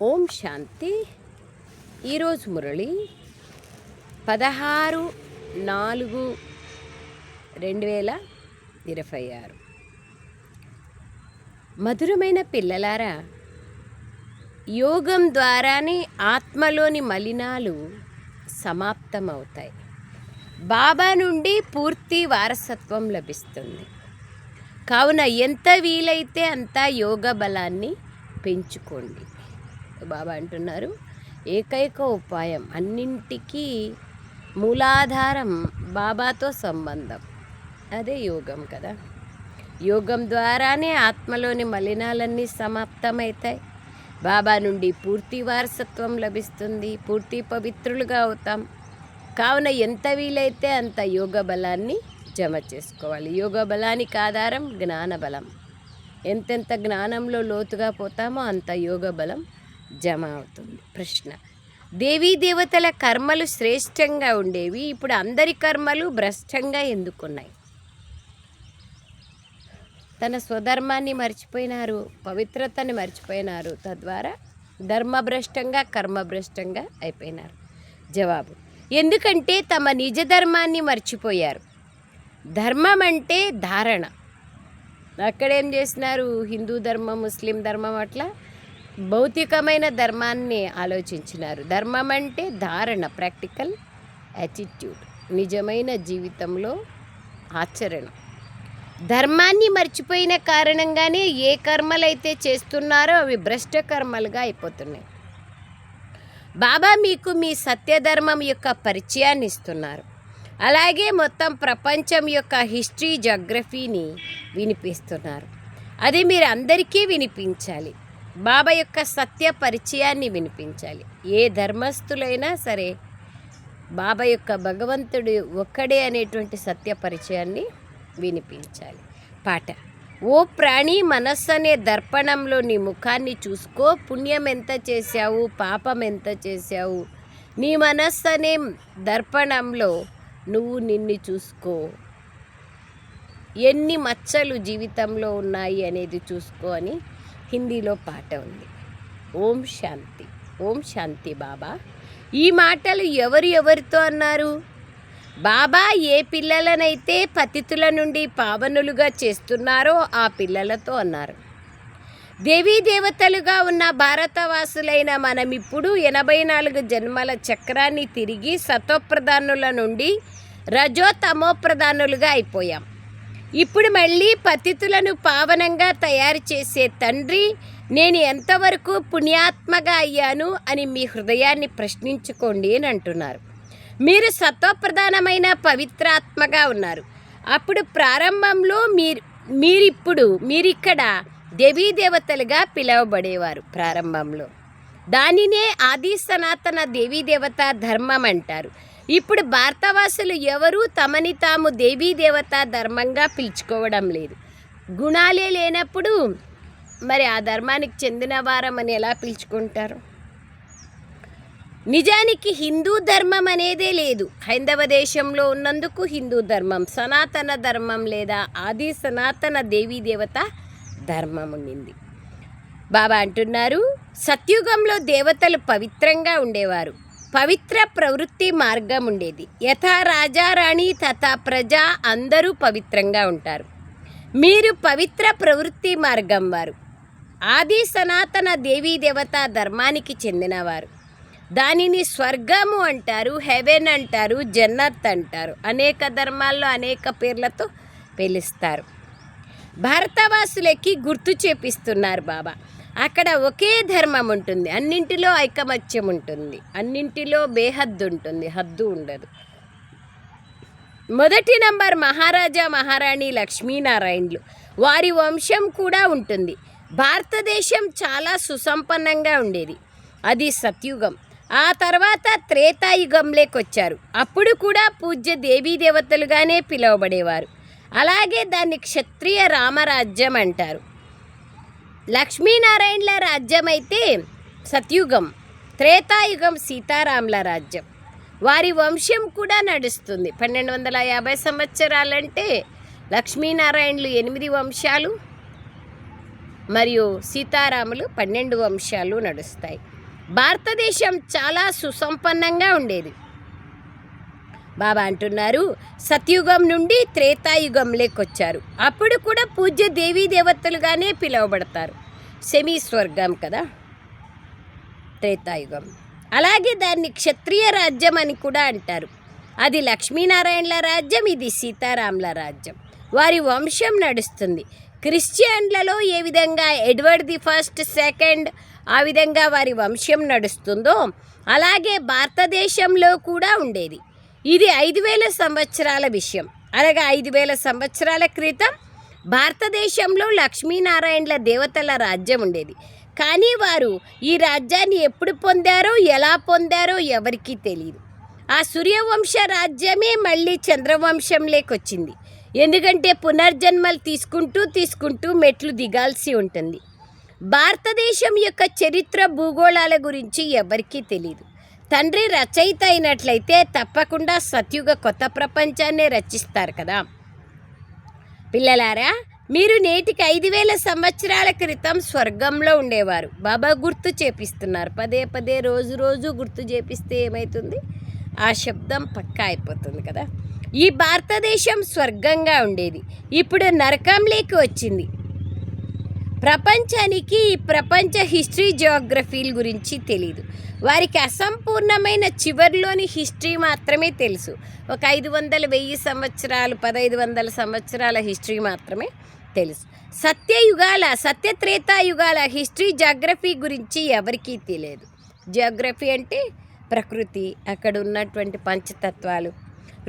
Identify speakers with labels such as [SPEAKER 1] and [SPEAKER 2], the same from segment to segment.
[SPEAKER 1] ఓం శాంతి. ఈరోజు మురళి 16/4/2026. మధురమైన పిల్లలారా, యోగం ద్వారానే ఆత్మలోని మలినాలు సమాప్తమవుతాయి. బాబా నుండి పూర్తి వారసత్వం లభిస్తుంది. కావున ఎంత వీలైతే అంత యోగ బలాన్ని పెంచుకోండి. బాబా అంటున్నారు, ఏకైక ఉపాయం, అన్నింటికీ మూలాధారం బాబాతో సంబంధం, అదే యోగం కదా. యోగం ద్వారానే ఆత్మలోని మలినాలన్నీ సమాప్తమవుతాయి. బాబా నుండి పూర్తి వారసత్వం లభిస్తుంది. పూర్తి పవిత్రులుగా అవుతాం. కావున ఎంత వీలైతే అంత యోగ బలాన్ని జమ చేసుకోవాలి. యోగ బలానికి ఆధారం జ్ఞాన బలం. ఎంతెంత జ్ఞానంలో లోతుగా పోతామో అంత యోగ బలం జమ అవుతుంది. ప్రశ్న: దేవీ దేవతల కర్మలు శ్రేష్టంగా ఉండేవి, ఇప్పుడు అందరి కర్మలు భ్రష్టంగా ఎందుకున్నాయి? తన స్వధర్మాన్ని మర్చిపోయినారు, పవిత్రతని మర్చిపోయినారు, తద్వారా ధర్మభ్రష్టంగా కర్మభ్రష్టంగా అయిపోయినారు. జవాబు: ఎందుకంటే తమ నిజ ధర్మాన్ని మర్చిపోయారు. ధర్మం అంటే ధారణ. అక్కడేం చేసినారు? హిందూ ధర్మం, ముస్లిం ధర్మం, అట్లా భౌతికమైన ధర్మాన్ని ఆలోచించినారు. ధర్మం అంటే ధారణ, ప్రాక్టికల్ యాటిట్యూడ్, నిజమైన జీవితంలో ఆచరణ. ధర్మాన్ని మర్చిపోయిన కారణంగానే ఏ కర్మలైతే చేస్తున్నారో అవి భ్రష్ట కర్మలుగా అయిపోతున్నాయి. బాబా మీకు మీ సత్యధర్మం యొక్క పరిచయాన్ని ఇస్తున్నారు. అలాగే మొత్తం ప్రపంచం యొక్క హిస్టరీ, జాగ్రఫీని వినిపిస్తున్నారు. అది మీరు అందరికీ వినిపించాలి. బాబా యొక్క సత్య పరిచయాన్ని వినిపించాలి. ఏ ధర్మస్థులైనా సరే బాబా యొక్క భగవంతుడు ఒక్కడే అనేటువంటి సత్య పరిచయాన్ని వినిపించాలి. పాట: ఓ ప్రాణి, మనస్సు అనే దర్పణంలో నీ ముఖాన్ని చూసుకో. పుణ్యం ఎంత చేశావు, పాపం ఎంత చేశావు, నీ మనస్సు అనే దర్పణంలో నువ్వు నిన్ను చూసుకో. ఎన్ని మచ్చలు జీవితంలో ఉన్నాయి అనేది చూసుకో అని హిందీలో పాట ఉంది. ఓం శాంతి. ఓం శాంతి. బాబా ఈ మాటలు ఎవరితో అన్నారు? బాబా ఏ పిల్లలనైతే పతితుల నుండి పావనులుగా చేస్తున్నారో ఆ పిల్లలతో అన్నారు. దేవీ దేవతలుగా ఉన్న భారతవాసులైన మనం ఇప్పుడు 84 జన్మల చక్రాన్ని తిరిగి సతోప్రధానుల నుండి రజోతమో ప్రధానులుగా అయిపోయాం. ఇప్పుడు మళ్ళీ పతితులను పావనంగా తయారు చేసే తండ్రి, నేను ఎంతవరకు పుణ్యాత్మగా అయ్యాను అని మీ హృదయాన్ని ప్రశ్నించుకోండి అని అంటున్నారు. మీరు సత్వప్రధానమైన పవిత్రాత్మగా ఉన్నారు. అప్పుడు ప్రారంభంలో మీరిక్కడ దేవీ దేవతలుగా పిలువబడేవారు. ప్రారంభంలో దానినే ఆది సనాతన దేవీ దేవతా ధర్మం అంటారు. ఇప్పుడు భారతవాసులు ఎవరు తమని తాము దేవీ దేవతా ధర్మంగా పిలుచుకోవడం లేదు. గుణాలే లేనప్పుడు మరి ఆ ధర్మానికి చెందిన వారమని ఎలా పిలుచుకుంటారు? నిజానికి హిందూ ధర్మం అనేదే లేదు. హైందవ దేశంలో ఉన్నందుకు హిందూ ధర్మం, సనాతన ధర్మం లేదా ఆది సనాతన దేవీ దేవత ధర్మం ఉండింది. బాబా అంటున్నారు, సత్యుగంలో దేవతలు పవిత్రంగా ఉండేవారు. పవిత్ర ప్రవృత్తి మార్గం ఉండేది. యథా రాజారాణి తథా ప్రజ, అందరూ పవిత్రంగా ఉంటారు. మీరు పవిత్ర ప్రవృత్తి మార్గం వారు. ఆది సనాతన దేవీ దేవతా ధర్మానికి చెందినవారు. దానిని స్వర్గము అంటారు, హెవెన్ అంటారు, జన్నత్ అంటారు. అనేక ధర్మాల్లో అనేక పేర్లతో పిలుస్తారు. భారతవాసులకి గుర్తు చేపిస్తున్నారు బాబా. అక్కడ ఒకే ధర్మం ఉంటుంది, అన్నింటిలో ఐకమత్యం ఉంటుంది, అన్నింటిలో బేహద్దు ఉంటుంది, హద్దు ఉండదు. మొదటి నంబర్ మహారాజా మహారాణి లక్ష్మీనారాయణులు, వారి వంశం కూడా ఉంటుంది. భారతదేశం చాలా సుసంపన్నంగా ఉండేది. అది సత్యుగం. ఆ తర్వాత త్రేతాయుగంలోకి వచ్చారు. అప్పుడు కూడా పూజ్య దేవీ దేవతలుగానే పిలువబడేవారు. అలాగే దాన్ని క్షత్రియ రామరాజ్యం అంటారు. లక్ష్మీనారాయణల రాజ్యం అయితే సత్యుగం, త్రేతాయుగం సీతారాముల రాజ్యం. వారి వంశం కూడా నడుస్తుంది. 1250 సంవత్సరాలంటే లక్ష్మీనారాయణలు 8 వంశాలు, మరియు సీతారాములు 12 వంశాలు నడుస్తాయి. భారతదేశం చాలా సుసంపన్నంగా ఉండేది. బాబా అంటున్నారు, సత్యుగం నుండి త్రేతాయుగంలోకి వచ్చారు. అప్పుడు కూడా పూజ్య దేవీ దేవతలుగానే పిలువబడతారు. సెమీ స్వర్గం కదా త్రేతాయుగం. అలాగే దాన్ని క్షత్రియ రాజ్యం అని కూడా అంటారు. అది లక్ష్మీనారాయణల రాజ్యం, ఇది సీతారాముల రాజ్యం. వారి వంశం నడుస్తుంది. క్రిస్టియన్లలో ఏ విధంగా ఎడ్వర్డ్ ది ఫస్ట్, సెకండ్ ఆ విధంగా వారి వంశం నడుస్తుందో అలాగే భారతదేశంలో కూడా ఉండేది. ఇది 5000 సంవత్సరాల విషయం. అనగా 5000 సంవత్సరాల క్రితం భారతదేశంలో లక్ష్మీనారాయణల దేవతల రాజ్యం ఉండేది. కానీ వారు ఈ రాజ్యాన్ని ఎప్పుడు పొందారో ఎలా పొందారో ఎవరికీ తెలియదు. ఆ సూర్యవంశ రాజ్యమే మళ్ళీ చంద్రవంశంలోకి వచ్చింది. ఎందుకంటే పునర్జన్మలు తీసుకుంటూ మెట్లు దిగాల్సి ఉంటుంది. భారతదేశం యొక్క చరిత్ర భూగోళాల గురించి ఎవరికీ తెలియదు. తండ్రి రచయిత అయినట్లయితే తప్పకుండా సత్యుగ కొత్త ప్రపంచాన్నే రచిస్తారు కదా. పిల్లలారా, మీరు నేటికి 5000 సంవత్సరాల క్రితం స్వర్గంలో ఉండేవారు. బాబా గుర్తు చేపిస్తున్నారు. పదే రోజు గుర్తు చేపిస్తే ఏమవుతుంది? ఆ శబ్దం పక్కా అయిపోతుంది కదా. ఈ భారతదేశం స్వర్గంగా ఉండేది, ఇప్పుడు నరకంలోకి వచ్చింది. ప్రపంచానికి ఈ ప్రపంచ హిస్టరీ జియోగ్రఫీల గురించి తెలియదు. వారికి అసంపూర్ణమైన చివరిలోని హిస్టరీ మాత్రమే తెలుసు. ఒక 500, 1000 సంవత్సరాలు, 1500 సంవత్సరాల హిస్టరీ మాత్రమే తెలుసు. సత్యత్రేతాయుగాల హిస్టరీ జియోగ్రఫీ గురించి ఎవరికీ తెలియదు. జియోగ్రఫీ అంటే ప్రకృతి, అక్కడ ఉన్నటువంటి పంచతత్వాలు.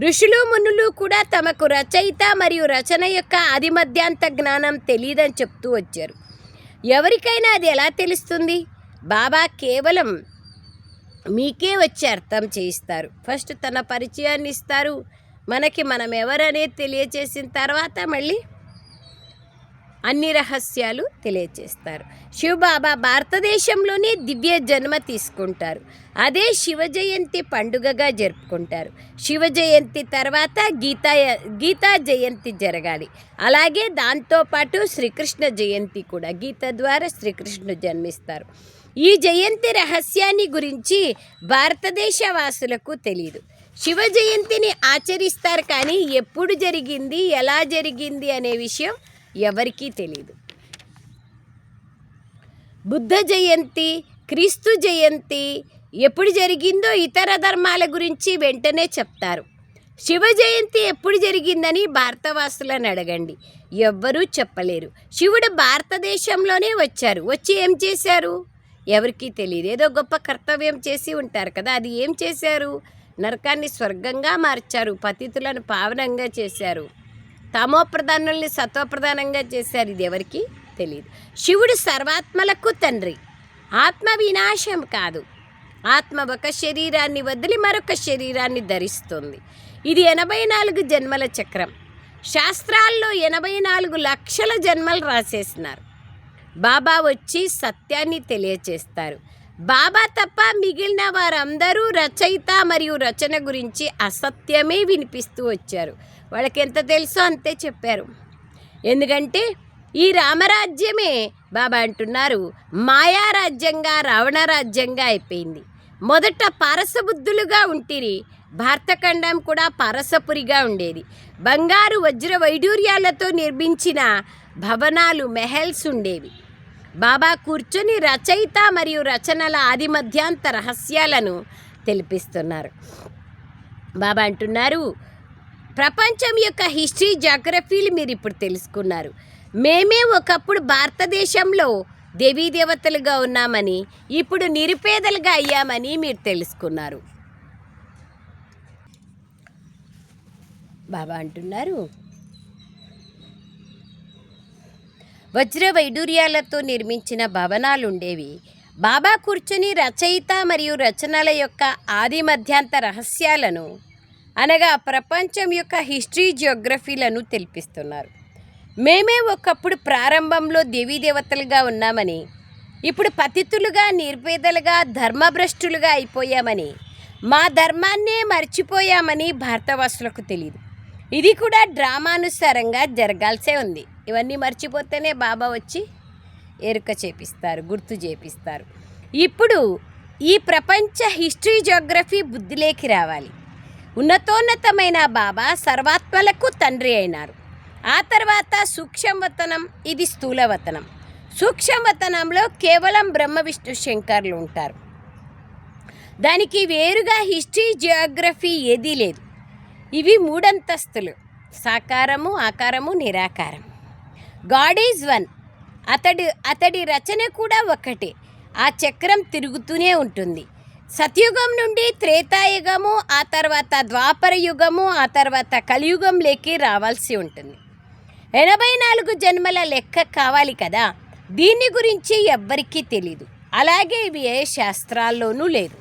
[SPEAKER 1] ఋషులు మునులు కూడా తమకు రచయిత మరియు రచన యొక్క ఆది మధ్యాంత జ్ఞానం తెలియదని చెప్తూ వచ్చారు. ఎవరికైనా అది ఎలా తెలుస్తుంది? బాబా కేవలం మీకే వచ్చి అర్థం చేయిస్తారు. ఫస్ట్ తన పరిచయాన్ని ఇస్తారు, మనకి మనం ఎవరనేది తెలియచేసిన తర్వాత మళ్ళీ అన్ని రహస్యాలు తెలియచేస్తారు. శివబాబా భారతదేశంలోనే దివ్య జన్మ తీసుకుంటారు. అదే శివ జయంతి పండుగగా జరుపుకుంటారు. శివ జయంతి తర్వాత గీతా జయంతి జరగాలి. అలాగే దాంతోపాటు శ్రీకృష్ణ జయంతి కూడా. గీత ద్వారా శ్రీకృష్ణుడు జన్మిస్తారు. ఈ జయంతి రహస్యాన్ని గురించి భారతదేశ వాసులకు తెలియదు. శివ జయంతిని ఆచరిస్తారు, కానీ ఎప్పుడు జరిగింది, ఎలా జరిగింది అనే విషయం ఎవరికీ తెలియదు. బుద్ధ జయంతి, క్రీస్తు జయంతి ఎప్పుడు జరిగిందో ఇతర ధర్మాల గురించి వెంటనే చెప్తారు. శివ జయంతి ఎప్పుడు జరిగిందని భారతవాసులను అడగండి, ఎవ్వరూ చెప్పలేరు. శివుడు భారతదేశంలోనే వచ్చారు. వచ్చి ఏం చేశారు ఎవరికీ తెలియదు. ఏదో గొప్ప కర్తవ్యం చేసి ఉంటారు కదా. అది ఏం చేశారు? నరకాన్ని స్వర్గంగా మార్చారు, పతితులను పావనంగా చేశారు, తమోప్రధానుల్ని సత్వప్రధానంగా చేశారు. ఇది ఎవరికి తెలియదు. శివుడు సర్వాత్మలకు తండ్రి. ఆత్మ వినాశం కాదు. ఆత్మ ఒక శరీరాన్ని వదిలి మరొక శరీరాన్ని ధరిస్తుంది. ఇది 84 జన్మల చక్రం. శాస్త్రాల్లో 84 లక్షల జన్మలు రాసేసినారు. బాబా వచ్చి సత్యాన్ని తెలియచేస్తారు. బాబా తప్ప మిగిలిన వారందరూ రచయిత మరియు రచన గురించి అసత్యమే వినిపిస్తూ వచ్చారు. వాళ్ళకి ఎంత తెలుసో అంతే చెప్పారు. ఎందుకంటే ఈ రామరాజ్యమే బాబా అంటున్నారు మాయారాజ్యంగా, రావణ రాజ్యంగా అయిపోయింది. మొదట పారసబుద్ధులుగా ఉంటిరి. భారతఖండం కూడా పారసపురిగా ఉండేది. బంగారు వజ్ర వైడూర్యాలతో నిర్మించిన భవనాలు, మెహల్స్ ఉండేవి. బాబా కూర్చొని రచయిత మరియు రచనల ఆది మధ్యాంత రహస్యాలను తెలిపిస్తున్నారు. బాబా అంటున్నారు, ప్రపంచం యొక్క హిస్టరీ జాగ్రఫీలు మీరు ఇప్పుడు తెలుసుకున్నారు. మేమే ఒకప్పుడు భారతదేశంలో దేవీ దేవతలుగా ఉన్నామని, ఇప్పుడు నిరుపేదలుగా అయ్యామని మీరు తెలుసుకున్నారు. బాబా అంటున్నారు, వజ్ర వైడూర్యాలతో నిర్మించిన భవనాలు ఉండేవి. బాబా కూర్చొని రచయిత మరియు రచనల యొక్క ఆది మధ్యాంత రహస్యాలను అనగా ప్రపంచం యొక్క హిస్టరీ జియోగ్రఫీలను తెలిపిస్తున్నారు. మేమే ఒకప్పుడు ప్రారంభంలో దేవీ దేవతలుగా ఉన్నామని, ఇప్పుడు పతితులుగా, నిర్పేదలుగా, ధర్మభ్రష్టులుగా అయిపోయామని, మా ధర్మాన్నే మర్చిపోయామని భారతవాసులకు తెలియదు. ఇది కూడా డ్రామానుసారంగా జరగాల్సే ఉంది. ఇవన్నీ మర్చిపోతేనే బాబా వచ్చి ఎరుక చేపిస్తారు, గుర్తు చేపిస్తారు. ఇప్పుడు ఈ ప్రపంచ హిస్టరీ జియోగ్రఫీ బుద్ధిలోకి రావాలి. ఉన్నతోన్నతమైన బాబా సర్వాత్మలకు తండ్రి అయినారు. ఆ తర్వాత సూక్ష్మవతనం, ఇది స్థూలవతనం. సూక్ష్మవతనంలో కేవలం బ్రహ్మ విష్ణు శంకర్లు ఉంటారు. దానికి వేరుగా హిస్టరీ జియోగ్రఫీ ఏదీ లేదు. ఇవి 3 అంతస్తులు: సాకారము, ఆకారము, నిరాకారం. God is one. అతడి రచన కూడా ఒకటే. ఆ చక్రం తిరుగుతూనే ఉంటుంది. సత్యుగం నుండి త్రేతాయుగము, ఆ తర్వాత ద్వాపర యుగము, ఆ తర్వాత కలియుగంలోకి రావాల్సి ఉంటుంది. 84 జన్మల లెక్క కావాలి కదా. దీని గురించి ఎవ్వరికీ తెలీదు. అలాగే ఇవి ఏ శాస్త్రాల్లోనూ లేదు.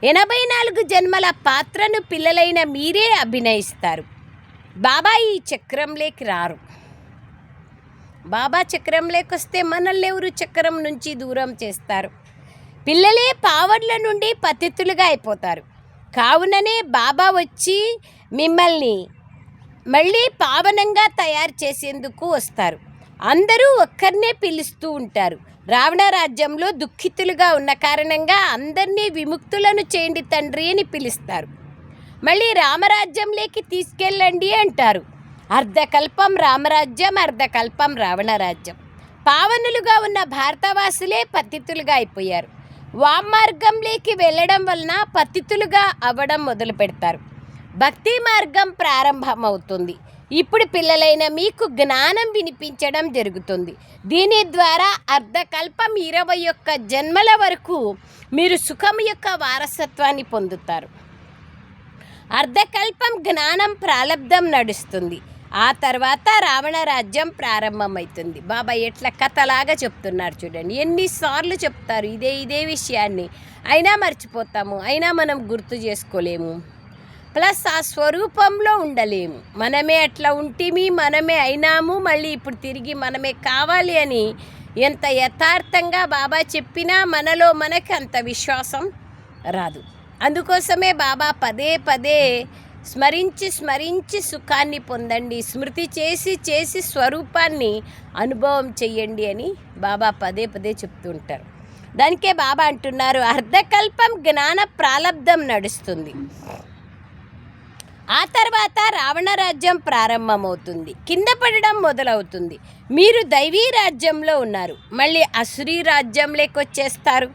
[SPEAKER 1] 84 జన్మల పాత్రను పిల్లలైన మీరే అభినయిస్తారు. బాబా ఈ చక్రంలోకి రారు. బాబా చక్రంలోకి వస్తే మనల్ని ఎవరు చక్రం నుంచి దూరం చేస్తారు? పిల్లలే పావడ్ల నుండి పతితులుగా అయిపోతారు. కావుననే బాబా వచ్చి మిమ్మల్ని మళ్ళీ పావనంగా తయారు చేసేందుకు వస్తారు. అందరూ ఒక్కరినే పిలుస్తూ ఉంటారు. రావణ రాజ్యంలో దుఃఖితులుగా ఉన్న కారణంగా అందరినీ విముక్తులను చేయండి తండ్రి అని పిలుస్తారు. మళ్ళీ రామరాజ్యంలోకి తీసుకెళ్ళండి అంటారు. అర్ధకల్పం రామరాజ్యం, అర్ధకల్పం రావణ రాజ్యం. పావనులుగా ఉన్న భారతవాసులే పతితులుగా అయిపోయారు. వామార్గంలోకి వెళ్ళడం వలన పతితులుగా అవ్వడం మొదలు పెడతారు. భక్తి మార్గం ప్రారంభమవుతుంది. ఇప్పుడు పిల్లలైన మీకు జ్ఞానం వినిపించడం జరుగుతుంది. దీని ద్వారా అర్ధకల్పం 21 జన్మల వరకు మీరు సుఖం యొక్క వారసత్వాన్ని పొందుతారు. అర్ధకల్పం జ్ఞానం ప్రాలబ్ధం నడుస్తుంది. ఆ తర్వాత రావణ రాజ్యం ప్రారంభమవుతుంది. బాబా ఎట్లా కథలాగా చెప్తున్నారు చూడండి. ఎన్నిసార్లు చెప్తారు ఇదే విషయాన్ని. అయినా మర్చిపోతాము, అయినా మనం గుర్తు చేసుకోలేము. ప్లస్ ఆ స్వరూపంలో ఉండలేము. మనమే అట్లా ఉంటిమి, మనమే అయినాము, మళ్ళీ ఇప్పుడు తిరిగి మనమే కావాలి అని ఎంత యథార్థంగా బాబా చెప్పినా మనలో మనకి అంత విశ్వాసం రాదు. అందుకోసమే బాబా పదే పదే స్మరించి సుఖాన్ని పొందండి, స్మృతి చేసి స్వరూపాన్ని అనుభవం చెయ్యండి అని బాబా పదే పదే చెప్తుంటారు. దానికే బాబా అంటున్నారు, అర్ధకల్పం జ్ఞాన ప్రాలబ్ధం నడుస్తుంది. ఆ తర్వాత రావణ రాజ్యం ప్రారంభమవుతుంది. కింద పడడం మొదలవుతుంది. మీరు దైవీ రాజ్యంలో ఉన్నారు, మళ్ళీ అసురీ రాజ్యంలోకి వచ్చేస్తారు.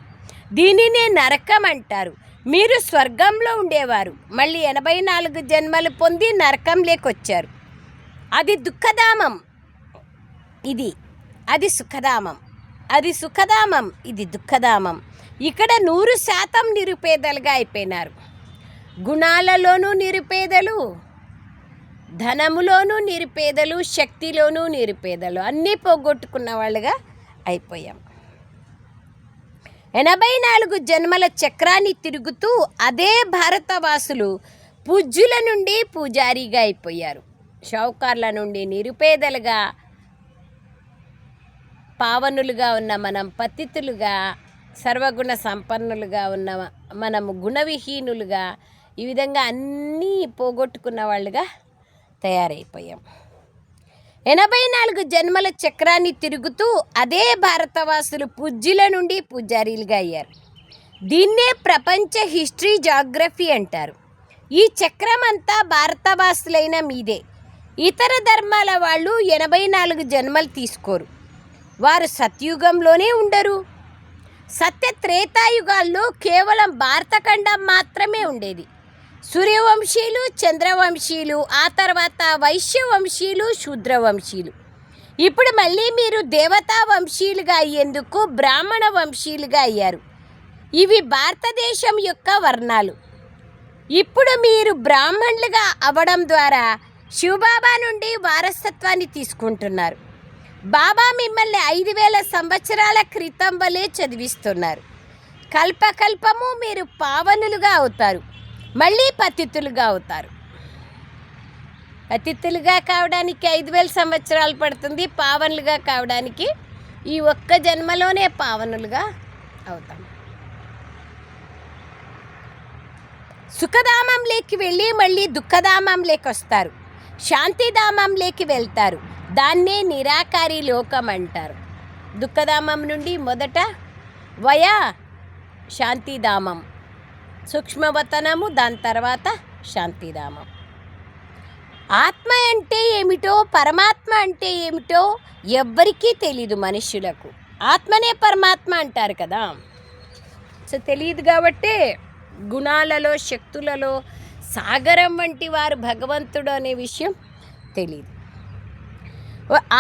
[SPEAKER 1] దీనినే నరకం అంటారు. మీరు స్వర్గంలో ఉండేవారు, మళ్ళీ 84 జన్మలు పొంది నరకంలోకి వచ్చారు. అది దుఃఖధామం, అది సుఖధామం. అది సుఖధామం, ఇది దుఃఖధామం. ఇక్కడ 100% నిరుపేదలుగా అయిపోయినారు. గుణాలలోనూ నిరుపేదలు, ధనములోనూ నిరుపేదలు, శక్తిలోనూ నిరుపేదలు, అన్నీ పోగొట్టుకున్న వాళ్ళుగా అయిపోయాం. 84 జన్మల చక్రాన్ని తిరుగుతూ అదే భారతవాసులు పూజ్యుల నుండి పూజారిగా అయిపోయారు. షౌకార్ల నుండి నిరుపేదలుగా, పావనులుగా ఉన్న మనం పతితులుగా, సర్వగుణ సంపన్నులుగా ఉన్న మనము గుణవిహీనులుగా, ఈ విధంగా అన్నీ పోగొట్టుకున్న వాళ్ళుగా తయారైపోయాం. 84 జన్మల చక్రాన్ని తిరుగుతూ అదే భారతవాసులు పూజ్యుల నుండి పూజారీలుగా అయ్యారు. దీన్నే ప్రపంచ హిస్టరీ జాగ్రఫీ అంటారు. ఈ చక్రం అంతా భారతవాసులైన మీదే. ఇతర ధర్మాల వాళ్ళు 84 జన్మలు తీసుకోరు. వారు సత్యుగంలోనే ఉండరు. సత్య త్రేతాయుగాల్లో కేవలం భారతఖండం మాత్రమే ఉండేది. సూర్యవంశీయులు, చంద్రవంశీయులు, ఆ తర్వాత వైశ్యవంశీయులు, శూద్రవంశీయులు. ఇప్పుడు మళ్ళీ మీరు దేవతా వంశీయులుగా అయ్యేందుకు బ్రాహ్మణ వంశీయులుగా అయ్యారు. ఇవి భారతదేశం యొక్క వర్ణాలు. ఇప్పుడు మీరు బ్రాహ్మణులుగా అవ్వడం ద్వారా శివబాబా నుండి వారసత్వాన్ని తీసుకుంటున్నారు. బాబా మిమ్మల్ని 5000 సంవత్సరాల క్రితం వలె చదివిస్తున్నారు. కల్పకల్పము మీరు పావనులుగా అవుతారు, మళ్ళీ పతితులుగా అవుతారు. పతితులుగా కావడానికి 5000 సంవత్సరాలు పడుతుంది. పావనులుగా కావడానికి ఈ ఒక్క జన్మలోనే పావనులుగా అవుతాం. సుఖధామంలోకి వెళ్ళి మళ్ళీ దుఃఖధామంలోకి వస్తారు. శాంతిధామంలోకి వెళ్తారు. దాన్నే నిరాకారి లోకం అంటారు. దుఃఖధామం నుండి మొదట వయా శాంతిధామం, సూక్ష్మవతనము, దాని తర్వాత శాంతిధామం. ఆత్మ అంటే ఏమిటో, పరమాత్మ అంటే ఏమిటో ఎవ్వరికీ తెలీదు మనుష్యులకు. ఆత్మనే పరమాత్మ అంటారు కదా. సో తెలియదు కాబట్టే గుణాలలో, శక్తులలో సాగరం వంటి వారు భగవంతుడు అనే విషయం తెలియదు.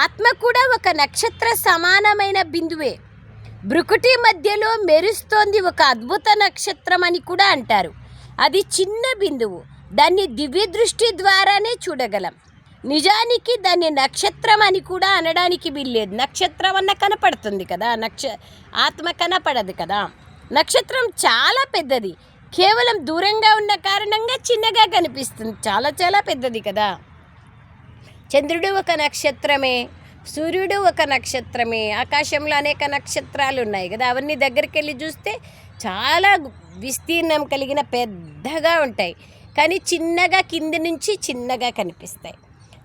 [SPEAKER 1] ఆత్మ కూడా ఒక నక్షత్ర సమానమైన బిందువే. భృకుటి మధ్యలో మెరుస్తోంది ఒక అద్భుత నక్షత్రం అని కూడా అంటారు. అది చిన్న బిందువు, దాన్ని దివ్య దృష్టి ద్వారానే చూడగలం. నిజానికి దాన్ని నక్షత్రం అని కూడా అనడానికి వీల్లేదు. నక్షత్రం అన్న కనపడుతుంది కదా, ఆత్మ కనపడదు కదా. నక్షత్రం చాలా పెద్దది, కేవలం దూరంగా ఉన్న కారణంగా చిన్నగా కనిపిస్తుంది. చాలా చాలా పెద్దది కదా. చంద్రుడు ఒక నక్షత్రమే, సూర్యుడు ఒక నక్షత్రమే, ఆకాశంలో అనేక నక్షత్రాలు ఉన్నాయి కదా. అవన్నీ దగ్గరికి వెళ్ళి చూస్తే చాలా విస్తీర్ణం కలిగిన పెద్దగా ఉంటాయి, కానీ చిన్నగా కింది నుంచి చిన్నగా కనిపిస్తాయి.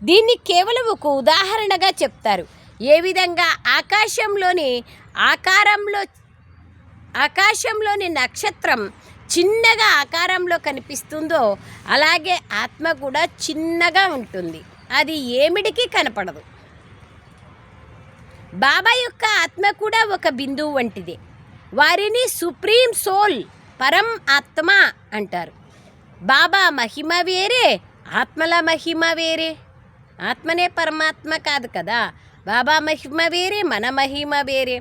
[SPEAKER 1] దీన్ని కేవలం ఒక ఉదాహరణగా చెప్తారు. ఏ విధంగా ఆకాశంలోని నక్షత్రం చిన్నగా ఆకారంలో కనిపిస్తుందో అలాగే ఆత్మ కూడా చిన్నగా ఉంటుంది. అది ఏమిడికి కనపడదు. బాబా యొక్క ఆత్మ కూడా ఒక బిందువు వంటిదే. వారిని సుప్రీం సోల్, పరం ఆత్మ అంటారు. బాబా మహిమ వేరే, ఆత్మల మహిమ వేరే. ఆత్మనే పరమాత్మ కాదు కదా. బాబా మహిమ వేరే, మన మహిమ వేరే.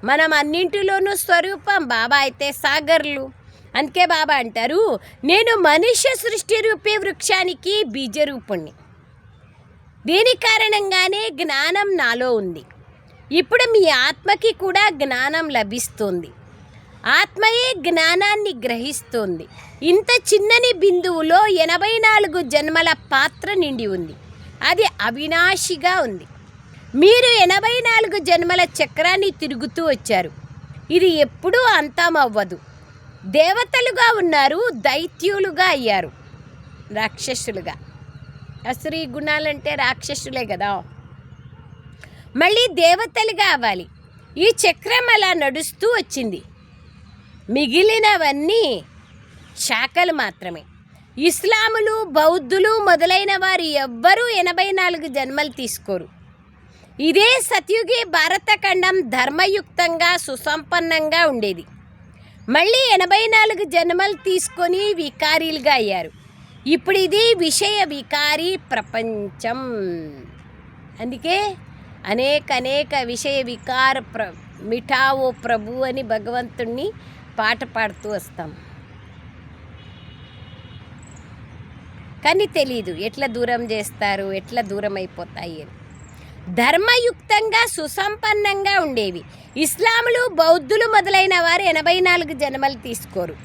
[SPEAKER 1] మనం అన్నింటిలోనూ స్వరూపం. బాబా అయితే సాగర్లు. అందుకే బాబా అంటారు, నేను మనుష్య సృష్టి రూపే వృక్షానికి బీజరూపుణ్ణి. దీని కారణంగానే జ్ఞానం నాలో ఉంది. ఇప్పుడు మీ ఆత్మకి కూడా జ్ఞానం లభిస్తుంది. ఆత్మయే జ్ఞానాన్ని గ్రహిస్తోంది. ఇంత చిన్నని బిందువులో 84 జన్మల పాత్ర నిండి ఉంది. అది అవినాశిగా ఉంది. మీరు 84 జన్మల చక్రాన్ని తిరుగుతూ వచ్చారు. ఇది ఎప్పుడూ అంతమవ్వదు. దేవతలుగా ఉన్నారు, దైత్యులుగా అయ్యారు, రాక్షసులుగా. అసురీ గుణాలంటే రాక్షసులే కదా. మళ్ళీ దేవతలుగా అవ్వాలి. ఈ చక్రం అలా నడుస్తూ వచ్చింది. మిగిలినవన్నీ శాఖలు మాత్రమే. ఇస్లాములు, బౌద్ధులు మొదలైన వారు ఎవ్వరూ 84 జన్మలు తీసుకోరు. ఇదే సత్యుగి భారతఖండం ధర్మయుక్తంగా సుసంపన్నంగా ఉండేది. మళ్ళీ 84 జన్మలు తీసుకొని వికారీలుగా అయ్యారు. ఇప్పుడు ఇది విషయ వికారీ ప్రపంచం. అందుకే అనేక విషయ వికార మిఠావో ప్రభు అని భగవంతుణ్ణి పాట పాడుతూ వస్తాం. కానీ తెలీదు ఎట్లా దూరం చేస్తారు, ఎట్లా దూరం అయిపోతాయి అని. ధర్మయుక్తంగా సుసంపన్నంగా ఉండేవి. ఇస్లాములు, బౌద్ధులు మొదలైన వారు 84 జన్మలు తీసుకోరు.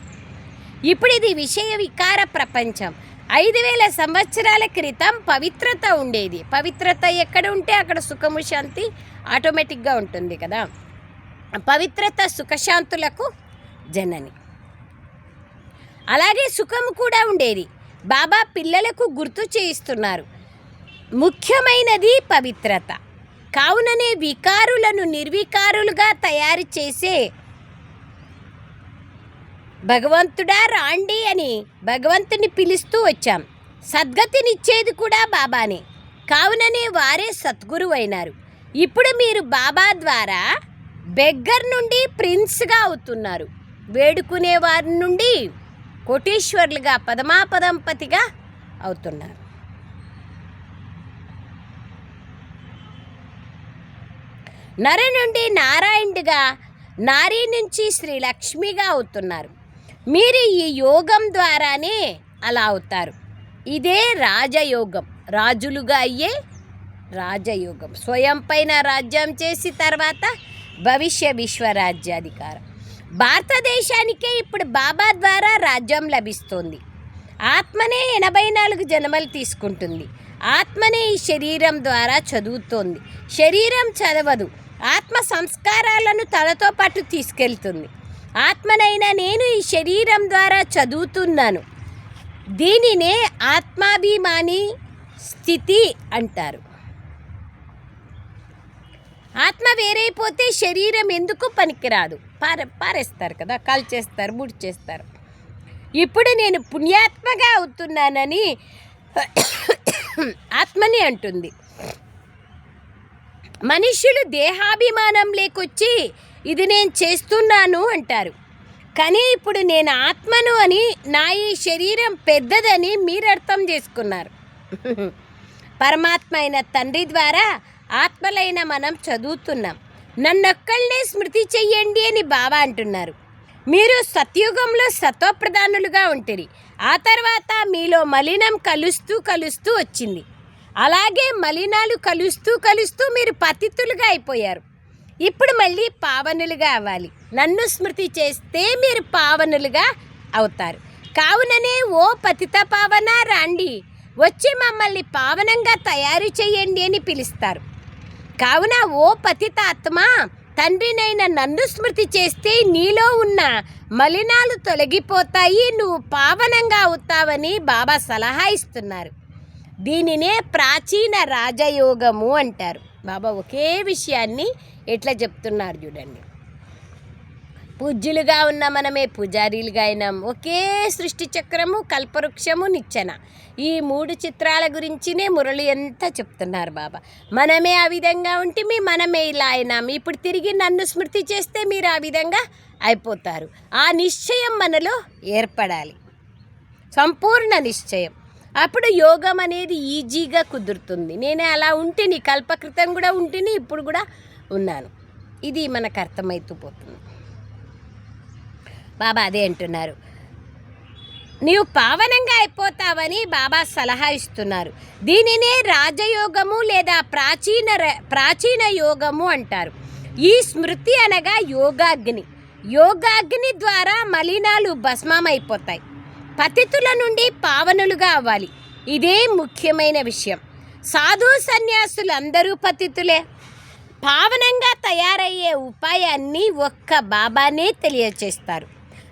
[SPEAKER 1] ఇప్పుడు ఇది విషయ వికార ప్రపంచం. 5000 సంవత్సరాల క్రితం పవిత్రత ఉండేది. పవిత్రత ఎక్కడ ఉంటే అక్కడ సుఖము, శాంతి ఆటోమేటిక్గా ఉంటుంది కదా. పవిత్రత సుఖశాంతులకు జనని. అలాగే సుఖము కూడా ఉండేది. బాబా పిల్లలకు గుర్తు చేయిస్తున్నారు, ముఖ్యమైనది పవిత్రత. కావుననే వికారులను నిర్వికారులుగా తయారు చేసే భగవంతుడా రాండి అని భగవంతుని పిలుస్తూ వచ్చాం. సద్గతినిచ్చేది కూడా బాబానే. కావుననే వారే సద్గురువు అయినారు. ఇప్పుడు మీరు బాబా ద్వారా బెగ్గర్ నుండి ప్రిన్స్గా అవుతున్నారు. వేడుకునే వారి నుండి కోటీశ్వర్లుగా, పదమాపదంపతిగా అవుతున్నారు. నర నుండి నారాయణుడిగా, నారీ నుంచి శ్రీ లక్ష్మిగా అవుతున్నారు. మీరు ఈ యోగం ద్వారానే అలా అవుతారు. ఇదే రాజయోగం, రాజులుగా అయ్యే రాజయోగం. స్వయం పైన రాజ్యం చేసి తర్వాత భవిష్య విశ్వరాజ్యాధికారం. భారతదేశానికే ఇప్పుడు బాబా ద్వారా రాజ్యం లభిస్తుంది. ఆత్మనే 84 జన్మలు తీసుకుంటుంది. ఆత్మనే ఈ శరీరం ద్వారా చదువుతోంది. శరీరం చదవదు. ఆత్మ సంస్కారాలను తనతో పాటు తీసుకెళ్తుంది. ఆత్మనైనా నేను ఈ శరీరం ద్వారా చదువుతున్నాను. దీనినే ఆత్మాభిమాని స్థితి అంటారు. ఆత్మ వేరైపోతే శరీరం ఎందుకు పనికిరాదు, పారేస్తారు కదా, కాల్చేస్తారు, చేస్తారు. ఇప్పుడు నేను పుణ్యాత్మగా అవుతున్నానని ఆత్మని అంటుంది. మనుషులు దేహాభిమానం లేకొచ్చి ఇది నేను చేస్తున్నాను అంటారు. కానీ ఇప్పుడు నేను ఆత్మను అని, నా ఈ శరీరం పెద్దదని మీరు అర్థం చేసుకున్నారు. పరమాత్మ అయిన తండ్రి ద్వారా ఆత్మలైన మనం చదువుతున్నాం. నన్నొక్కళ్ళనే స్మృతి చెయ్యండి అని బాబా అంటున్నారు. మీరు సత్యుగంలో సత్వప్రధానులుగా ఉంటుంది. ఆ తర్వాత మీలో మలినం కలుస్తూ వచ్చింది. అలాగే మలినాలు కలుస్తూ మీరు పతితులుగా అయిపోయారు. ఇప్పుడు మళ్ళీ పావనులుగా అవ్వాలి. నన్ను స్మృతి చేస్తే మీరు పావనులుగా అవుతారు. కావుననే ఓ పతిత పావన రాండి, వచ్చి మమ్మల్ని పావనంగా తయారు చేయండి అని పిలుస్తారు. కావున ఓ పతితాత్మ, తండ్రినైన నన్ను స్మృతి చేస్తే నీలో ఉన్న మలినాలు తొలగిపోతాయి, నువ్వు పావనంగా అవుతావని బాబా సలహా ఇస్తున్నారు. దీనినే ప్రాచీన రాజయోగము అంటారు. బాబా ఒకే విషయాన్ని ఎట్లా చెప్తున్నారు చూడండి. పూజ్యులుగా ఉన్న మనమే పూజారీలుగా అయినాం. ఒకే సృష్టి చక్రము, కల్పవృక్షము, నిచ్చెన, ఈ 3 చిత్రాల గురించినే మురళి అంతా చెప్తున్నారు బాబా. మనమే ఆ విధంగా ఉంటే మనమే ఇలా అయినాం. ఇప్పుడు తిరిగి నన్ను స్మృతి చేస్తే మీరు ఆ విధంగా అయిపోతారు. ఆ నిశ్చయం మనలో ఏర్పడాలి, సంపూర్ణ నిశ్చయం. అప్పుడు యోగం అనేది ఈజీగా కుదురుతుంది. నేనే అలా ఉంటిని, కల్పకృతం కూడా ఉంటిని, ఇప్పుడు కూడా ఉన్నాను. ఇది మనకు అర్థమవుతూ పోతుంది. బాబా అదే అంటున్నారు, నీవు పావనంగా అయిపోతావని బాబా సలహా ఇస్తున్నారు. దీనినే రాజయోగము లేదా ప్రాచీన యోగము అంటారు. ఈ స్మృతి అనగా యోగాగ్ని. యోగాగ్ని ద్వారా మలినాలు భస్మమైపోతాయి. పతితుల నుండి పావనులుగా అవ్వాలి. ఇదే ముఖ్యమైన విషయం. సాధు సన్యాసులు అందరూ పతితులే. పావనంగా తయారయ్యే ఉపాయాన్ని ఒక్క బాబానే తెలియచేస్తారు.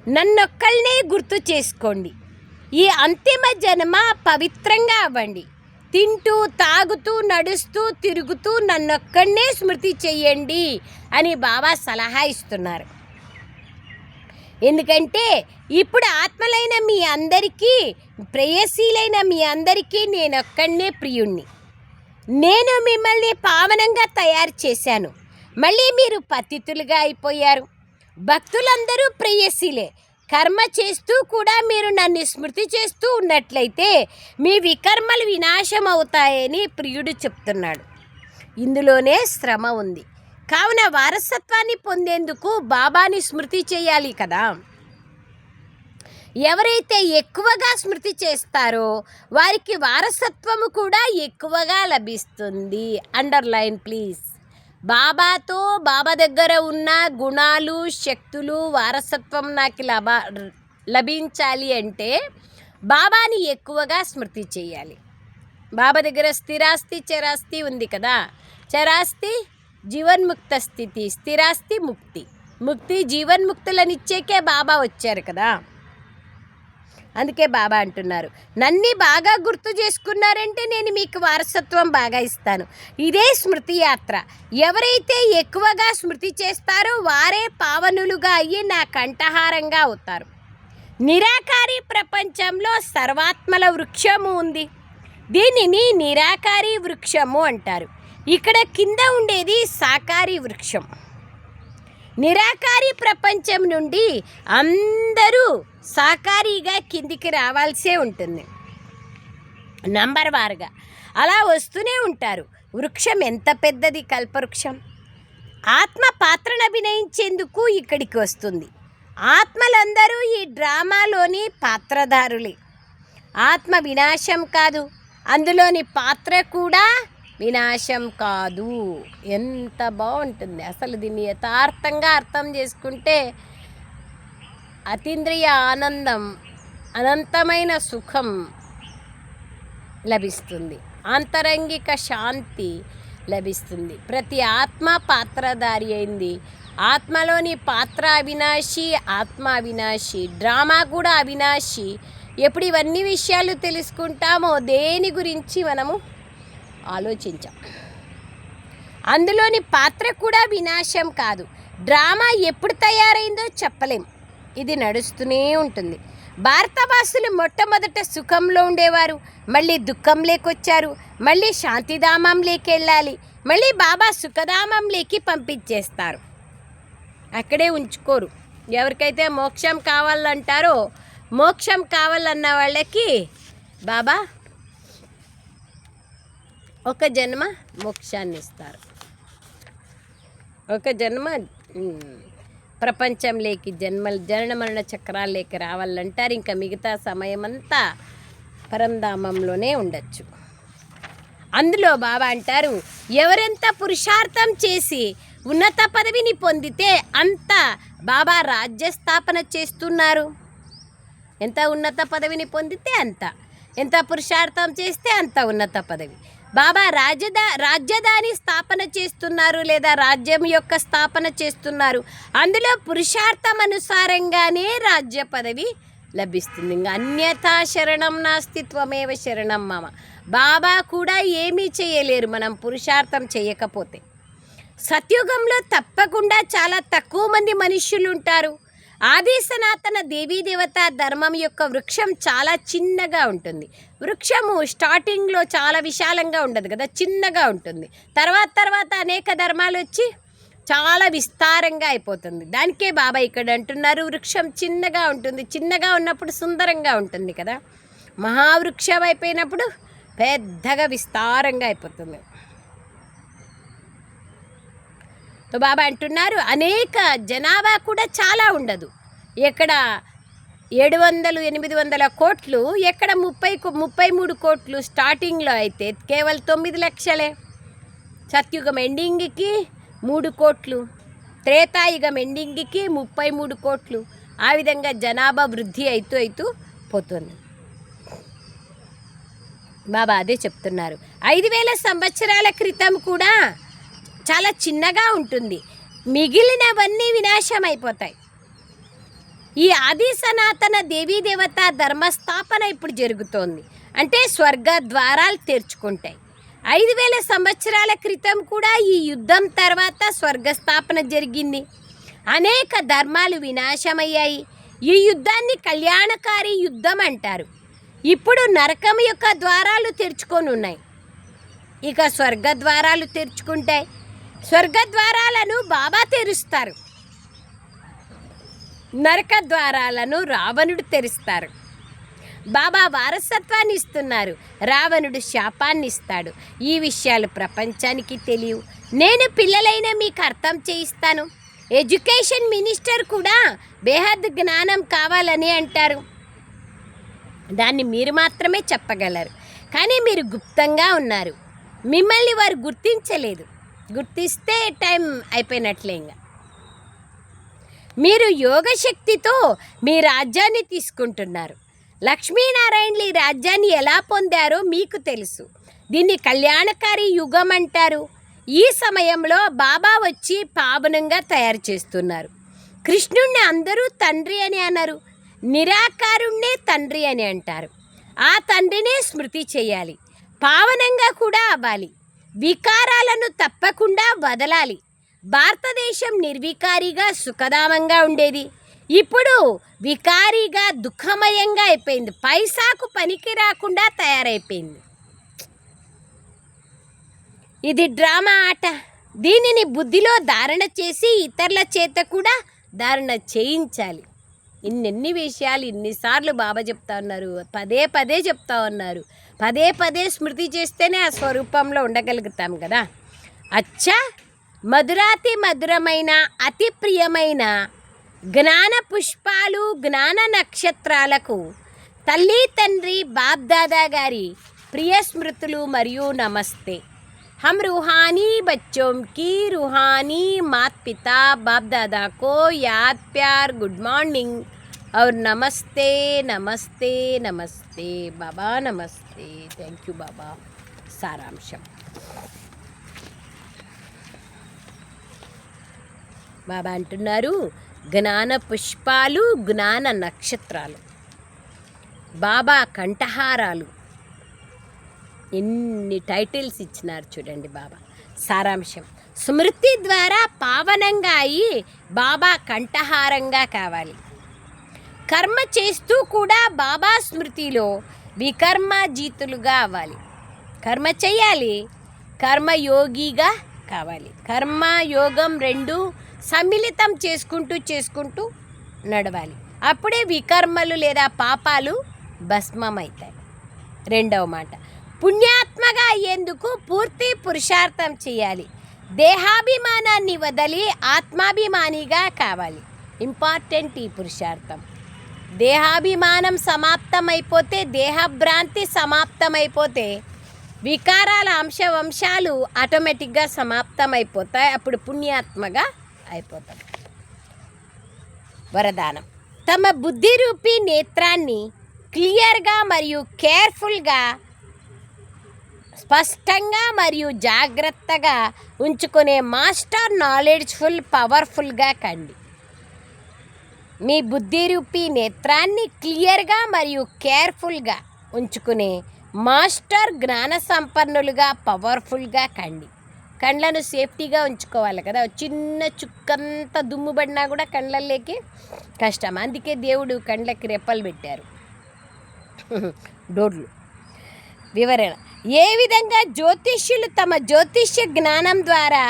[SPEAKER 1] నన్నొక్కళ్ళనే గుర్తు చేసుకోండి. ఈ అంతిమ జన్మ పవిత్రంగా అవ్వండి. తింటూ తాగుతూ నడుస్తూ తిరుగుతూ నన్నొక్కడనే స్మృతి చెయ్యండి అని బాబా సలహా ఇస్తున్నారు. ఎందుకంటే ఇప్పుడు ఆత్మలైన మీ అందరికీ, ప్రేయసీలైన మీ అందరికీ నేనొక్కడనే ప్రియుణ్ణి. నేను మిమ్మల్ని పావనంగా తయారు చేశాను. మళ్ళీ మీరు పతితులుగా అయిపోయారు. భక్తులందరూ ప్రేయసీలే. కర్మ చేస్తూ కూడా మీరు నన్ను స్మృతి చేస్తూ ఉన్నట్లయితే మీ వికర్మలు వినాశం అవుతాయని ప్రియుడు చెప్తున్నాడు. ఇందులోనే శ్రమ ఉంది. కావున వారసత్వాన్ని పొందేందుకు బాబాని స్మృతి చేయాలి కదా. ఎవరైతే ఎక్కువగా స్మృతి చేస్తారో వారికి వారసత్వము కూడా ఎక్కువగా లభిస్తుంది. Underline please. బాబా దగ్గర ఉన్న గుణాలు, శక్తులు, వారసత్వం నాకు లభించాలి అంటే బాబాని ఎక్కువగా స్మృతి చేయాలి. బాబా దగ్గర స్థిరాస్తి చరాస్తి ఉంది కదా. చరాస్తి జీవన్ముక్త స్థితి, స్థిరాస్తి ముక్తి. ముక్తి జీవన్ముక్తులనిచ్చేకే బాబా వచ్చారు కదా. అందుకే బాబా అంటున్నారు, నన్ని బాగా గుర్తు చేసుకున్నారంటే నేను మీకు వారసత్వం బాగా ఇస్తాను. ఇదే స్మృతి యాత్ర. ఎవరైతే ఎక్కువగా స్మృతి చేస్తారో వారే పావనులుగా అయ్యి నా కంఠహారంగా అవుతారు. నిరాకారి ప్రపంచంలో సర్వాత్మల వృక్షము ఉంది. దీనిని నిరాకారి వృక్షము అంటారు. ఇక్కడ కింద ఉండేది సాకారి వృక్షం. నిరాకారి ప్రపంచం నుండి అందరూ సాకారిగా కిందికి రావాల్సే ఉంటుంది, నంబర్ వారుగా అలా వస్తూనే ఉంటారు. వృక్షం ఎంత పెద్దది, కల్పవృక్షం. ఆత్మ పాత్రను అభినయించేందుకు ఇక్కడికి వస్తుంది. ఆత్మలందరూ ఈ డ్రామాలోని పాత్రధారులే. ఆత్మ వినాశం కాదు, అందులోని పాత్ర కూడా వినాశం కాదు. ఎంత బాగుంటుంది అసలు. దీన్ని యథార్థంగా అర్థం చేసుకుంటే అతీంద్రియ ఆనందం, అనంతమైన సుఖం లభిస్తుంది, ఆంతరంగిక శాంతి లభిస్తుంది. ప్రతి ఆత్మ పాత్రధారి అయింది. ఆత్మలోని పాత్ర అవినాశి, ఆత్మ అవినాశి, డ్రామా కూడా అవినాశి. ఎప్పుడు ఇవన్నీ విషయాలు తెలుసుకుంటామో దేని గురించి మనము ఆలోచించాం. అందులోని పాత్ర కూడా వినాశం కాదు. డ్రామా ఎప్పుడు తయారైందో చెప్పలేం, ఇది నడుస్తూనే ఉంటుంది. భారతవాసులు మొట్టమొదట సుఖంలో ఉండేవారు, మళ్ళీ దుఃఖంలోకొచ్చారు, మళ్ళీ శాంతిధామంలోకి వెళ్ళాలి, మళ్ళీ బాబా సుఖధామంలోకి పంపించేస్తారు. అక్కడే ఉంచుకోరు. ఎవరికైతే మోక్షం కావాలంటారో, మోక్షం కావాలన్న వాళ్ళకి బాబా ఒక జన్మ మోక్షాన్ని ఇస్తారు. ఒక జన్మ ప్రపంచంలోకి జనన మరణ చక్రాల్లోకి రావాలంటారు. ఇంకా మిగతా సమయం అంతా పరంధామంలోనే ఉండొచ్చు. అందులో బాబా అంటారు, ఎవరెంత పురుషార్థం చేసి ఉన్నత పదవిని పొందితే అంత బాబా రాజ్యస్థాపన చేస్తున్నారు. ఎంత ఉన్నత పదవిని పొందితే అంత, ఎంత పురుషార్థం చేస్తే అంత ఉన్నత పదవి. బాబా రాజ్యధాని స్థాపన చేస్తున్నారు, లేదా రాజ్యం యొక్క స్థాపన చేస్తున్నారు. అందులో పురుషార్థం అనుసారంగానే రాజ్య పదవి లభిస్తుంది. ఇంకా అన్యథా శరణం నాస్తి త్వమేవ శరణం మమ. బాబా కూడా ఏమీ చేయలేరు మనం పురుషార్థం చేయకపోతే. సత్యుగంలో తప్పకుండా చాలా తక్కువ మంది మనుష్యులు ఉంటారు. ఆది సనాతన దేవత ధర్మం యొక్క వృక్షం చాలా చిన్నగా ఉంటుంది. వృక్షము స్టార్టింగ్లో చాలా విశాలంగా ఉండదు కదా, చిన్నగా ఉంటుంది. తర్వాత అనేక ధర్మాలు వచ్చి చాలా విస్తారంగా అయిపోతుంది. దానికే బాబా ఇక్కడ అంటున్నారు, వృక్షం చిన్నగా ఉంటుంది. చిన్నగా ఉన్నప్పుడు సుందరంగా ఉంటుంది కదా, మహావృక్షం అయిపోయినప్పుడు పెద్దగా విస్తారంగా అయిపోతుంది. సో బాబా అంటున్నారు, అనేక జనాభా కూడా చాలా ఉండదు. ఎక్కడ 700-800 కోట్లు, ఎక్కడ 33 కోట్లు. స్టార్టింగ్లో అయితే కేవలం 9 లక్షలే. సత్యుగం ఎండింగ్కి 3 కోట్లు, త్రేతాయుగం ఎండింగ్కి 33 కోట్లు. ఆ విధంగా జనాభా వృద్ధి అవుతూ పోతుంది. బాబా అదే చెప్తున్నారు. 5000 సంవత్సరాల క్రితం కూడా చాలా చిన్నగా ఉంటుంది, మిగిలినవన్నీ వినాశం అయిపోతాయి. ఈ ఆది సనాతన దేవత ధర్మస్థాపన ఇప్పుడు జరుగుతోంది. అంటే స్వర్గ ద్వారాలు తెరుచుకుంటాయి. 5000 సంవత్సరాల క్రితం కూడా ఈ యుద్ధం తర్వాత స్వర్గస్థాపన జరిగింది. అనేక ధర్మాలు వినాశమయ్యాయి. ఈ యుద్ధాన్ని కళ్యాణకారి యుద్ధం అంటారు. ఇప్పుడు నరకం యొక్క ద్వారాలు తెరుచుకొని ఉన్నాయి, ఇక స్వర్గ ద్వారాలు తెరుచుకుంటాయి. స్వర్గ ద్వారాలను బాబా తెరుస్తారు, నరక ద్వారాలను రావణుడు తెరుస్తారు. బాబా వారసత్వాన్ని ఇస్తున్నారు, రావణుడు శాపాన్ని ఇస్తాడు. ఈ విషయాలు ప్రపంచానికి తెలియవు. నేను పిల్లలైన మీకు అర్థం చేయిస్తాను. ఎడ్యుకేషన్ మినిస్టర్ కూడా బేహద్ జ్ఞానం కావాలని అంటారు. దాన్ని మీరు మాత్రమే చెప్పగలరు, కానీ మీరు గుప్తంగా ఉన్నారు. మిమ్మల్ని వారు గుర్తించలేదు. గుర్తిస్తే టైం అయిపోయినట్లే. ఇంకా మీరు యోగ శక్తితో మీ రాజ్యాన్ని తీసుకుంటున్నారు. లక్ష్మీనారాయణలు ఈ రాజ్యాన్ని ఎలా పొందారో మీకు తెలుసు. దీన్ని కళ్యాణకారి యుగం అంటారు. ఈ సమయంలో బాబా వచ్చి పావనంగా తయారు చేస్తున్నారు. కృష్ణుణ్ణి అందరూ తండ్రి అని అన్నారు, నిరాకారుణ్ణే తండ్రి అని అంటారు. ఆ తండ్రినే స్మృతి చేయాలి, పావనంగా కూడా అవ్వాలి, వికారాలను తప్పకుండా వదలాలి. భారతదేశం నిర్వికారిగా సుఖధామంగా ఉండేది, ఇప్పుడు వికారిగా దుఃఖమయంగా అయిపోయింది. పైసాకు పనికి రాకుండా తయారైపోయింది. ఇది డ్రామా ఆట. దీనిని బుద్ధిలో ధారణ చేసి ఇతరుల చేత కూడా ధారణ చేయించాలి. ఇన్ని విషయాలు ఇన్నిసార్లు బాబా చెప్తా ఉన్నారు, పదే చెప్తా ఉన్నారు. పదే స్మృతి చేస్తేనే ఆ స్వరూపంలో ఉండగలుగుతాం కదా. అచ్చా, మధురాతి మధురమైన అతి ప్రియమైన జ్ఞాన పుష్పాలు, జ్ఞాన నక్షత్రాలకు తల్లి తండ్రి బాప్దాదా గారి ప్రియ స్మృతులు మరియు నమస్తే. हम रूहानी बच्चों की रूहानी माता पिता बाप दादा को याद प्यार गुड मॉर्निंग और नमस्ते नमस्ते नमस्ते बाबा नमस्ते. थैंक यू बाबा. సారాంశం. బాబా అంటున్నారు, జ్ఞాన పుష్పాలు, జ్ఞాన నక్షత్రాలు, బాబా కంఠహారాలు, ఎన్ని టైటిల్స్ ఇచ్చినారు చూడండి బాబా. సారాంశం, స్మృతి ద్వారా పావనంగా అయి బాబా కంఠహారంగా కావాలి. కర్మ చేస్తూ కూడా బాబా స్మృతిలో వికర్మజీతులుగా అవ్వాలి. కర్మ చేయాలి, కర్మయోగిగా కావాలి. కర్మ యోగం రెండు సమ్మిళితం చేసుకుంటూ నడవాలి. అప్పుడే వికర్మలు లేదా పాపాలు భస్మమవుతాయి. రెండవ మాట, పుణ్యాత్మగా అయ్యేందుకు పూర్తి పురుషార్థం చేయాలి. దేహాభిమానాన్ని వదిలి ఆత్మాభిమానిగా కావాలి. ఇంపార్టెంట్ ఈ పురుషార్థం. దేహాభిమానం సమాప్తమైపోతే, దేహభ్రాంతి సమాప్తమైపోతే వికారాల వంశాలు ఆటోమేటిక్గా సమాప్తమైపోతాయి. అప్పుడు పుణ్యాత్మగా అయిపోతాం. వరదానం: తమ బుద్ధి రూపీ నేత్రాన్ని క్లియర్గా మరియు కేర్ఫుల్గా, స్పష్టంగా మరియు జాగ్రత్తగా ఉంచుకునే మాస్టర్ నాలెడ్జ్ఫుల్ పవర్ఫుల్గా కండి. మీ బుద్ధి రూపీ నేత్రాన్ని క్లియర్గా మరియు కేర్ఫుల్గా ఉంచుకునే మాస్టర్ జ్ఞాన సంపన్నులుగా పవర్ఫుల్గా కండి. కండ్లను సేఫ్టీగా ఉంచుకోవాలి కదా. చిన్న చుక్కంత దుమ్ము పడినా కూడా కండ్లలోకి కష్టం. అందుకే దేవుడు కండ్లకి రెప్పలు పెట్టారు, డోర్లు. వివరణ: ఏ విధంగా జ్యోతిష్యులు తమ జ్యోతిష్య జ్ఞానం ద్వారా,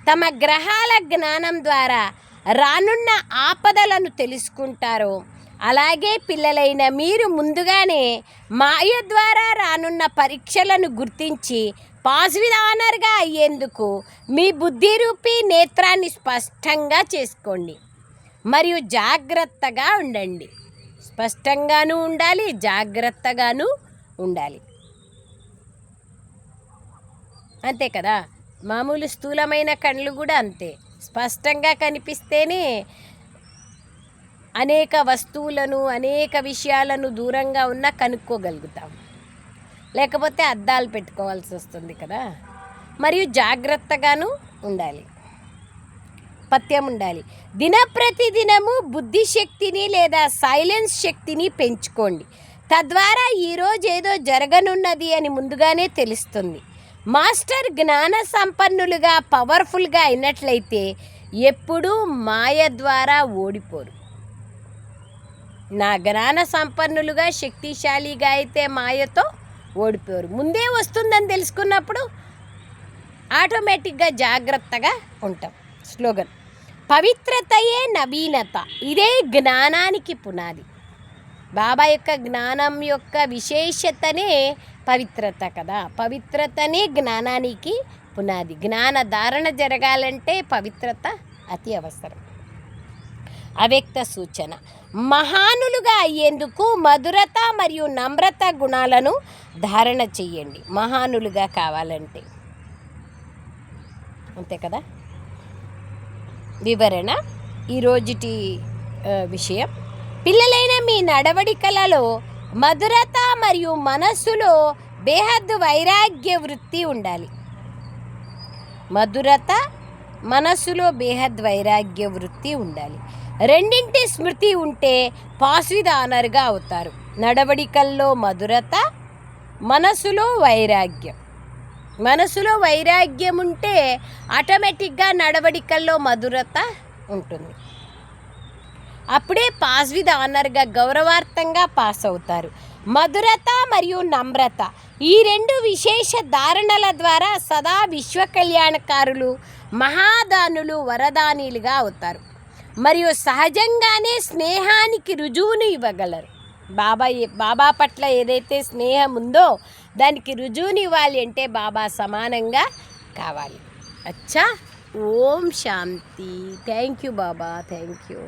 [SPEAKER 1] తమ గ్రహాల జ్ఞానం ద్వారా రానున్న ఆపదలను తెలుసుకుంటారో, అలాగే పిల్లలైన మీరు ముందుగానే మాయ ద్వారా రానున్న పరీక్షలను గుర్తించి పాజిటివ్ ఆనర్గా అయ్యేందుకు మీ బుద్ధి రూపీ నేత్రాన్ని స్పష్టంగా చేసుకోండి మరియు జాగ్రత్తగా ఉండండి. స్పష్టంగానూ ఉండాలి, జాగ్రత్తగానూ ఉండాలి. అంతే కదా. మామూలు స్థూలమైన కళ్ళు కూడా అంతే. స్పష్టంగా కనిపిస్తేనే అనేక వస్తువులను, అనేక విషయాలను దూరంగా ఉన్నా కనుక్కోగలుగుతాం. లేకపోతే అద్దాలు పెట్టుకోవాల్సి వస్తుంది కదా. మరియు జాగ్రత్తగాను ఉండాలి, పథ్యం ఉండాలి. దినప్రతిదినము బుద్ధిశక్తిని లేదా సైలెన్స్ శక్తిని పెంచుకోండి. తద్వారా ఈరోజు ఏదో జరగనున్నది అని ముందుగానే తెలుస్తుంది. మాస్టర్ జ్ఞాన సంపన్నులుగా పవర్ఫుల్గా అయినట్లయితే ఎప్పుడూ మాయ ద్వారా ఓడిపోరు. నా జ్ఞాన సంపన్నులుగా శక్తిశాలిగా అయితే మాయతో ఓడిపోరు. ముందే వస్తుందని తెలుసుకున్నప్పుడు ఆటోమేటిక్గా జాగ్రత్తగా ఉంటాం. స్లోగన్: పవిత్రతయే నవీనత. ఇదే జ్ఞానానికి పునాది. బాబా యొక్క జ్ఞానం యొక్క విశేషతనే పవిత్రత కదా. పవిత్రతనే జ్ఞానానికి పునాది. జ్ఞాన ధారణ జరగాలంటే పవిత్రత అతి అవసరం. అవ్యక్త సూచన: మహానులుగా అయ్యేందుకు మధురత మరియు నమ్రత గుణాలను ధారణ చెయ్యండి. మహానులుగా కావాలంటే అంతే కదా. వివరణ: ఈరోజుటి విషయం: పిల్లలైన మీ నడవడికలలో మధురత మరియు మనస్సులో బేహద్దు వైరాగ్య వృత్తి ఉండాలి. మధురత, మనస్సులో బేహద్ వైరాగ్య వృత్తి ఉండాలి. రెండింటి స్మృతి ఉంటే పాస్విద్ ఆనర్గా అవుతారు. నడవడికల్లో మధురత, మనసులో వైరాగ్యం. మనసులో వైరాగ్యం ఉంటే ఆటోమేటిక్గా నడవడికల్లో మధురత ఉంటుంది. అప్పుడే పాస్ విత్ ఆనర్గా, గౌరవార్థంగా పాస్ అవుతారు. మధురత మరియు నమ్రత, ఈ రెండు విశేష ధారణల ద్వారా సదా విశ్వ కళ్యాణకారులు, మహాదానులు, వరదానీలుగా అవుతారు. మరియు సహజంగానే స్నేహానికి రుజువును ఇవ్వగలరు. బాబా పట్ల ఏదైతే స్నేహం ఉందో దానికి రుజువుని ఇవ్వాలి అంటే బాబా సమానంగా కావాలి. అచ్చా. Om Shanti. Thank you Baba, thank you.